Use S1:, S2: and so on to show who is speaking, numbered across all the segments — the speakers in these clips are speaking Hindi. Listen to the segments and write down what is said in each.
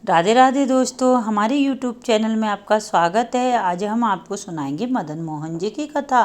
S1: राधे राधे दोस्तों, हमारे YouTube चैनल में आपका स्वागत है। आज हम आपको सुनाएंगे मदन मोहन जी की कथा।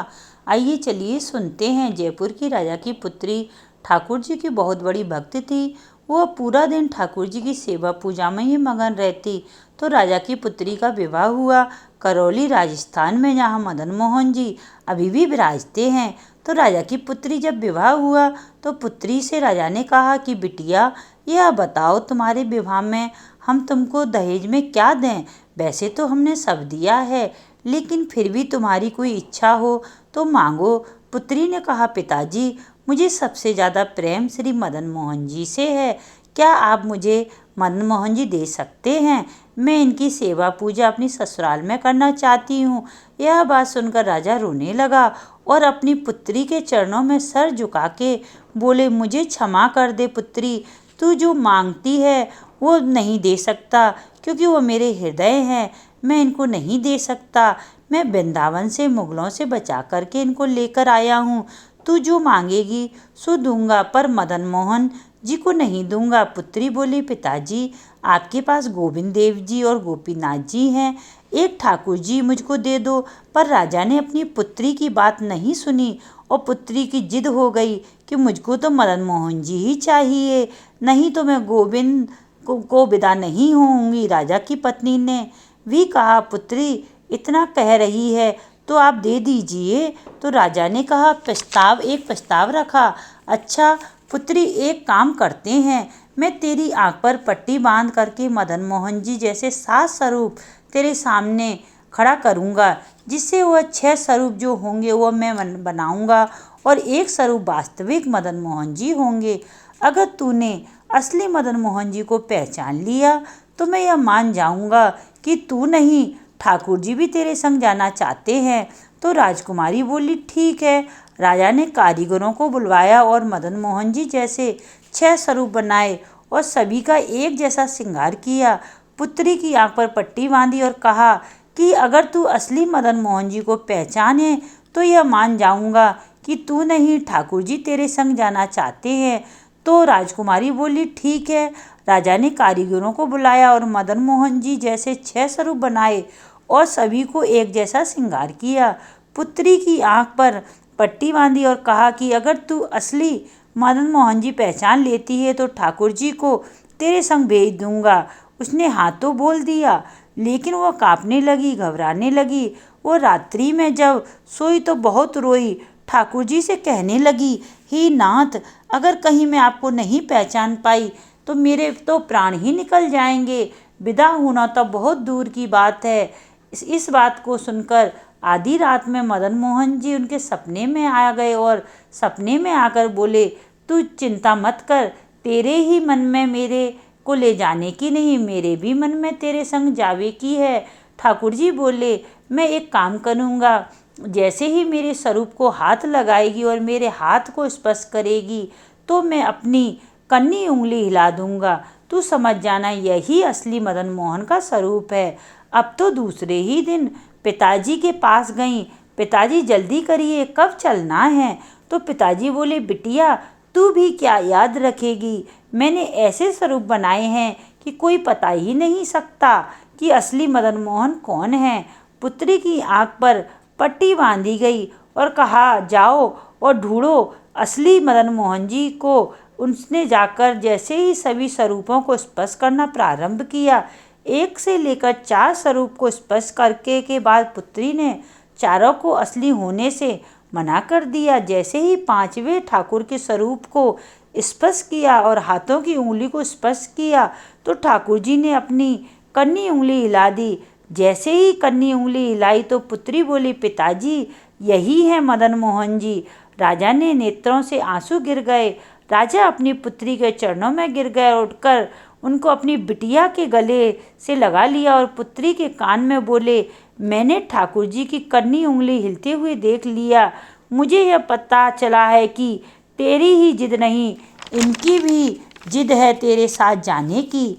S1: आइए चलिए सुनते हैं। जयपुर की राजा की पुत्री ठाकुर जी की बहुत बड़ी भक्त थी। वह पूरा दिन ठाकुर जी की सेवा पूजा में ही मगन रहती। तो राजा की पुत्री का विवाह हुआ करौली राजस्थान में, जहाँ मदन मोहन जी अभी भी विराजते हैं। तो राजा की पुत्री जब विवाह हुआ तो पुत्री से राजा ने कहा कि बिटिया, यह बताओ तुम्हारे विवाह में हम तुमको दहेज में क्या दें। वैसे तो हमने सब दिया है, लेकिन फिर भी तुम्हारी कोई इच्छा हो तो मांगो। पुत्री ने कहा, पिताजी, मुझे सबसे ज़्यादा प्रेम श्री मदन मोहन जी से है। क्या आप मुझे मदन मोहन जी दे सकते हैं? मैं इनकी सेवा पूजा अपनी ससुराल में करना चाहती हूँ। यह बात सुनकर राजा रोने लगा और अपनी पुत्री के चरणों में सर झुका के बोले, मुझे क्षमा कर दे पुत्री, तू जो मांगती है वो नहीं दे सकता, क्योंकि वो मेरे हृदय हैं। मैं इनको नहीं दे सकता। मैं वृंदावन से मुगलों से बचा करके इनको लेकर आया हूँ। तू जो मांगेगी सो दूंगा, पर मदन मोहन जी को नहीं दूंगा। पुत्री बोली, पिताजी, आपके पास गोविंद देव जी और गोपीनाथ जी हैं, एक ठाकुर जी मुझको दे दो। पर राजा ने अपनी पुत्री की बात नहीं सुनी और पुत्री की जिद हो गई कि मुझको तो मदन मोहन जी ही चाहिए, नहीं तो मैं गोविंद को विदा नहीं होंगी। राजा की पत्नी ने भी कहा, पुत्री इतना कह रही है तो आप दे दीजिए। तो राजा ने कहा, एक प्रस्ताव रखा। अच्छा पुत्री, एक काम करते हैं, मैं तेरी आंख पर पट्टी बांध करके मदन मोहन जी जैसे 7 स्वरूप तेरे सामने खड़ा करूँगा, जिससे वह 6 स्वरूप जो होंगे वो मैं बनाऊँगा और एक स्वरूप वास्तविक मदन मोहन जी होंगे। अगर तूने असली मदन मोहन जी को पहचान लिया तो मैं यह मान जाऊंगा कि तू नहीं, ठाकुर जी भी तेरे संग जाना चाहते हैं। तो राजकुमारी बोली, ठीक है। राजा ने कारीगरों को बुलवाया और मदन मोहन जी जैसे 6 स्वरूप बनाए और सभी का एक जैसा श्रृंगार किया। पुत्री की आंख पर पट्टी बांधी और कहा कि अगर तू असली मदन मोहन जी को पहचाने तो यह मान जाऊंगा कि तू नहीं, ठाकुर जी तेरे संग जाना चाहते हैं। तो राजकुमारी बोली, ठीक है। राजा ने कारीगरों को बुलाया और मदन मोहन जी जैसे 6 स्वरूप बनाए और सभी को एक जैसा श्रृंगार किया। पुत्री की आंख पर पट्टी बांधी और कहा कि अगर तू असली मदन मोहन जी पहचान लेती है तो ठाकुर जी को तेरे संग भेज दूंगा। उसने हाँ तो बोल दिया, लेकिन वह कांपने लगी, घबराने लगी। वो रात्रि में जब सोई तो बहुत रोई। ठाकुर जी से कहने लगी, हे नाथ, अगर कहीं मैं आपको नहीं पहचान पाई तो मेरे तो प्राण ही निकल जाएंगे। विदा होना तो बहुत दूर की बात है। इस बात को सुनकर आधी रात में मदन मोहन जी उनके सपने में आ गए और सपने में आकर बोले, तू चिंता मत कर, तेरे ही मन में मेरे को ले जाने की नहीं, मेरे भी मन में तेरे संग जावे की है। ठाकुर जी बोले, मैं एक काम करूँगा, जैसे ही मेरे स्वरूप को हाथ लगाएगी और मेरे हाथ को स्पर्श करेगी तो मैं अपनी कन्नी उंगली हिला दूंगा। तू समझ जाना, यही असली मदन मोहन का स्वरूप है। अब तो दूसरे ही दिन पिताजी के पास गई। पिताजी, जल्दी करिए, कब चलना है? तो पिताजी बोले, बिटिया, तू भी क्या याद रखेगी? मैंने ऐसे स्वरूप बनाए हैं कि कोई पता ही नहीं सकता कि असली मदन मोहन कौन है। पुत्री की आंख पर पट्टी बांधी गई और कहा, जाओ और ढूंढो असली मदन मोहन जी को। उसने जाकर जैसे ही सभी स्वरूपों को स्पर्श करना प्रारंभ किया, 1 से लेकर 4 स्वरूप को स्पर्श करके के बाद पुत्री ने चारों को असली होने से मना कर दिया। जैसे ही 5वें ठाकुर के स्वरूप को स्पर्श किया और हाथों की उंगली को स्पर्श किया तो ठाकुर जी ने अपनी कन्नी उंगली हिला दी। जैसे ही कन्नी उंगली हिलाई तो पुत्री बोली, पिताजी, यही है मदन मोहन जी। राजा ने नेत्रों से आंसू गिर गए। राजा अपनी पुत्री के चरणों में गिर गए, उठकर उनको अपनी बिटिया के गले से लगा लिया और पुत्री के कान में बोले, मैंने ठाकुर जी की कन्नी उंगली हिलते हुए देख लिया। मुझे यह पता चला है कि तेरी ही जिद नहीं, इनकी भी जिद है तेरे साथ जाने की।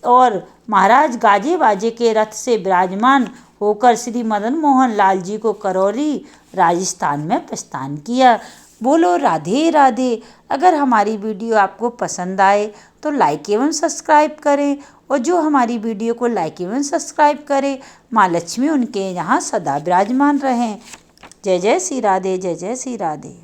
S1: और महाराज गाजे बाजे के रथ से विराजमान होकर श्री मदन मोहन लाल जी को करौली राजस्थान में प्रस्थान किया। बोलो राधे राधे। अगर हमारी वीडियो आपको पसंद आए तो लाइक एवं सब्सक्राइब करें, और जो हमारी वीडियो को लाइक एवं सब्सक्राइब करे, माँ लक्ष्मी उनके यहाँ सदा विराजमान रहें। जय जय श्री राधे, जय जय श्री राधे।